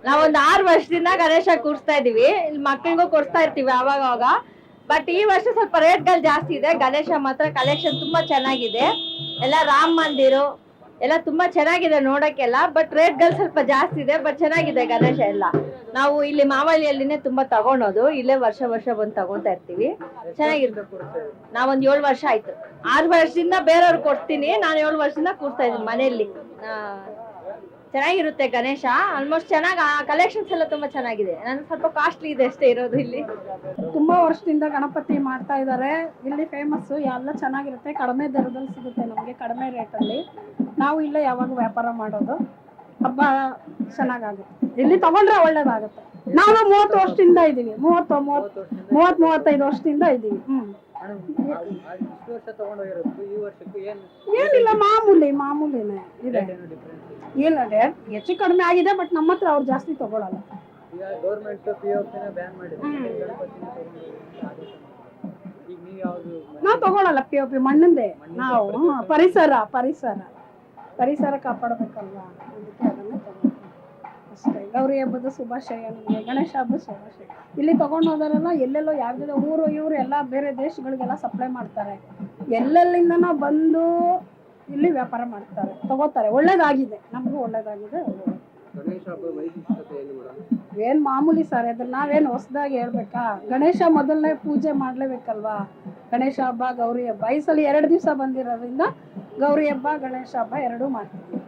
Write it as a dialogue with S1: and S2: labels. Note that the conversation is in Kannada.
S1: ನಾವೊಂದ್ 6 ವರ್ಷದಿಂದ ಗಣೇಶ ಕೂರಿಸ್ತಾ ಇದೀವಿ. ಇಲ್ಲಿ ಮಕ್ಳಿಗೂ ಕೊಡ್ಸ್ತಾ ಇರ್ತೀವಿ ಅವಾಗ. ಬಟ್ ಈ ವರ್ಷ ಸ್ವಲ್ಪ ರೇಟ್ಗಳು ಜಾಸ್ತಿ ಇದೆ. ಗಣೇಶ ಮಾತ್ರ ಕಲೆಕ್ಷನ್ ತುಂಬಾ ಚೆನ್ನಾಗಿದೆ. ಎಲ್ಲ ರಾಮ್ ಮಂದಿರು ಎಲ್ಲ ತುಂಬಾ ಚೆನ್ನಾಗಿದೆ ನೋಡಕ್ಕೆಲ್ಲ. ಬಟ್ ರೇಟ್ಗಳು ಸ್ವಲ್ಪ ಜಾಸ್ತಿ ಇದೆ. ಬಟ್ ಚೆನ್ನಾಗಿದೆ ಗಣೇಶ ಎಲ್ಲ. ನಾವು ಇಲ್ಲಿ ಮಾವಳಿಯಲ್ಲಿನೇ ತುಂಬಾ ತಗೊಳೋದು. ಇಲ್ಲೇ ವರ್ಷ ಬಂದು ತಗೊಂತಾ ಇರ್ತೀವಿ. ಚೆನ್ನಾಗಿರ್ತದೆ. ನಾವೊಂದ್ 7 ವರ್ಷ ಆಯ್ತು. 6 ವರ್ಷದಿಂದ ಬೇರೆಯವ್ರಿಗೆ ಕೊಡ್ತೀನಿ. ನಾನು 7 ವರ್ಷದಿಂದ ಕೂರ್ತಾ ಇದ್ದೀನಿ ಮನೆಯಲ್ಲಿ. ಚೆನ್ನಾಗಿರುತ್ತೆ ಗಣೇಶ. ಆಲ್ಮೋಸ್ಟ್ ಚೆನ್ನಾಗಿ ಕಲೆಕ್ಷನ್ಸ್ ಎಲ್ಲ ತುಂಬಾ ಚೆನ್ನಾಗಿದೆ. ನನ್ ಸ್ವಲ್ಪ ಕಾಸ್ಟ್ಲಿ ಇದೆ ಅಷ್ಟೇ ಇರೋದು ಇಲ್ಲಿ.
S2: ತುಂಬಾ ವರ್ಷದಿಂದ ಗಣಪತಿ ಮಾಡ್ತಾ ಇದ್ದಾರೆ. ಇಲ್ಲಿ ಫೇಮಸ್ ಎಲ್ಲ ಚೆನ್ನಾಗಿರುತ್ತೆ. ಕಡಿಮೆ ದರದಲ್ಲಿ ಸಿಗುತ್ತೆ ನಮಗೆ, ಕಡಿಮೆ ರೇಟಲ್ಲಿ. ನಾವು ಇಲ್ಲೇ ಯಾವಾಗ ವ್ಯಾಪಾರ ಮಾಡೋದು. ಹಬ್ಬ ಚೆನ್ನಾಗಾಗುತ್ತೆ. ಇಲ್ಲಿ ತಗೊಂಡ್ರೆ ಒಳ್ಳೇದಾಗುತ್ತೆ. ನಾವು 30 ವರ್ಷದಿಂದ ಇದ್ದೀವಿ. 35 ವರ್ಷದಿಂದ ಇದ್ದೀವಿ. ಏನಿಲ್ಲ, ಮಾಮೂಲಿನೇ ಇದೆ. ಇಲ್ಲ ರೇಟ್ ಹೆಚ್ಚು ಕಡಿಮೆ ಆಗಿದೆ. ಬಟ್ ನಮ್ಮ ಹತ್ರ ಅವ್ರು ಜಾಸ್ತಿ ತಗೊಳಲ್ಲ. ನಾವು ತಗೊಳಲ್ಲ POP ಮಣ್ಣಿಂದೆ. ನಾವು ಪರಿಸರ ಕಾಪಾಡಬೇಕಲ್ವಾ, ಅದಕ್ಕೆ ಅದನ್ನೇ ತಗೊಳ್ತೀವಿ ಅಷ್ಟೇ. ಗೌರಿ ಹಬ್ಬದ ಶುಭಾಶಯ ನಿಮಗೆ, ಗಣೇಶ ಹಬ್ಬದ ಶುಭಾಶಯ. ಇಲ್ಲಿ ತಗೊಂಡು ಹೋದರೆಲ್ಲ ಎಲ್ಲೆಲ್ಲೋ ಯಾವ್ದಾದ್ರು ಊರು ಇವರು ಎಲ್ಲ ಬೇರೆ ದೇಶಗಳಿಗೆಲ್ಲ ಸಪ್ಲೈ ಮಾಡ್ತಾರೆ. ಎಲ್ಲೆಲ್ಲಿಂದನೋ ಬಂದು ಇಲ್ಲಿ ವ್ಯಾಪಾರ ಮಾಡ್ತಾರೆ, ತಗೋತಾರೆ. ಒಳ್ಳೇದಾಗಿದೆ, ನಮಗೂ ಒಳ್ಳೇದಾಗಿದೆ. ಏನ್ ಮಾಮೂಲಿ ಸರ್, ಅದ್ರ ನಾವೇನು ಹೊಸದಾಗಿ ಹೇಳ್ಬೇಕಾ? ಗಣೇಶ ಮೊದಲನೇ ಪೂಜೆ ಮಾಡ್ಲೇಬೇಕಲ್ವಾ? ಗಣೇಶ ಹಬ್ಬ, ಗೌರಿ ಹಬ್ಬ ಈ ಸಲ 2 ದಿವಸ ಬಂದಿರೋದ್ರಿಂದ ಗೌರಿ ಹಬ್ಬ, ಗಣೇಶ ಹಬ್ಬ 2 ಮಾಡ್ತೀವಿ.